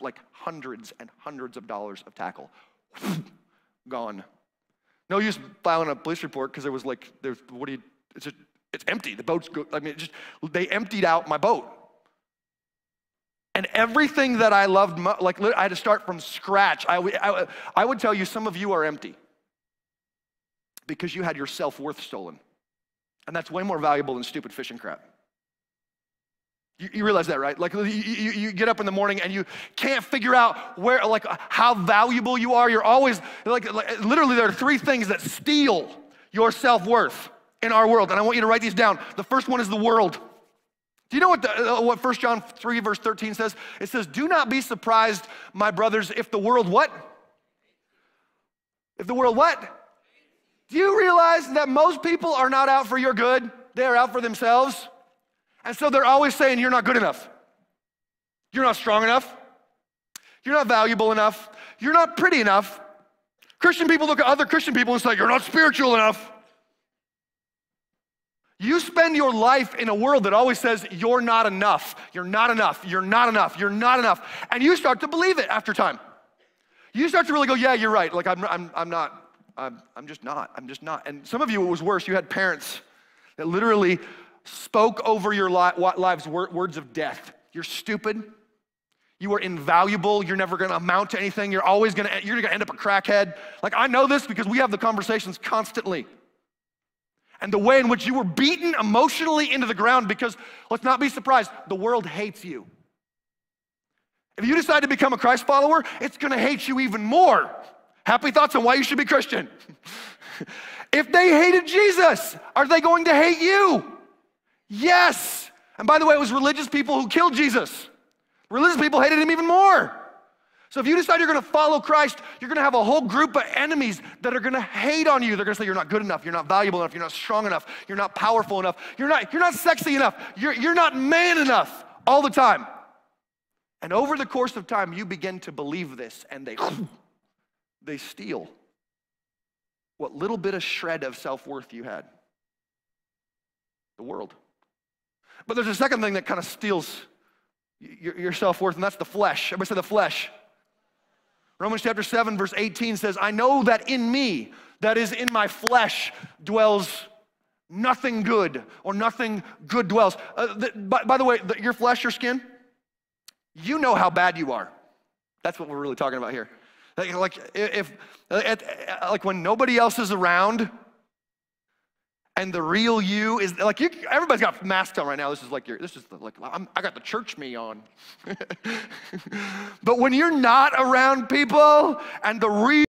like hundreds and hundreds of dollars of tackle. Gone. No use filing a police report because it's empty. The boat's good. I mean, they emptied out my boat. And everything that I loved, I had to start from scratch. I would tell you some of you are empty because you had your self-worth stolen. And that's way more valuable than stupid fishing crap. You realize that, right? Like you get up in the morning and you can't figure out how valuable you are. You're always, literally there are three things that steal your self-worth in our world. And I want you to write these down. The first one is the world. Do you know what 1 John 3 verse 13 says? It says, do not be surprised, my brothers, if the world what? If the world what? Do you realize that most people are not out for your good? They are out for themselves. And so they're always saying, you're not good enough. You're not strong enough. You're not valuable enough. You're not pretty enough. Christian people look at other Christian people and say, you're not spiritual enough. You spend your life in a world that always says, you're not enough. You're not enough. You're not enough. You're not enough. And you start to believe it after time. You start to really go, yeah, you're right. Like, I'm just not. And some of you, it was worse. You had parents that literally spoke over your lives words of death. You're stupid. You are invaluable. You're never going to amount to anything. You're going to end up a crackhead. Like, I know this because we have the conversations constantly. And the way in which you were beaten emotionally into the ground because, let's not be surprised, the world hates you. If you decide to become a Christ follower, it's going to hate you even more. Happy thoughts on why you should be Christian. If they hated Jesus, are they going to hate you? Yes. And by the way, it was religious people who killed Jesus. Religious people hated him even more. So if you decide you're going to follow Christ, you're going to have a whole group of enemies that are going to hate on you. They're going to say you're not good enough, you're not valuable enough, you're not strong enough, you're not powerful enough, you're not sexy enough, you're not man enough all the time. And over the course of time, you begin to believe this, and they steal what little bit of shred of self-worth you had. The world. But there's a second thing that kind of steals your self-worth, and that's the flesh. Everybody say the flesh. Romans chapter 7, verse 18 says, I know that in me, that is in my flesh, dwells nothing good, or nothing good dwells. By the way, your flesh, your skin, you know how bad you are. That's what we're really talking about here. Like when nobody else is around, and the real you is like everybody's got masks on right now. I got the church me on. But when you're not around people and the real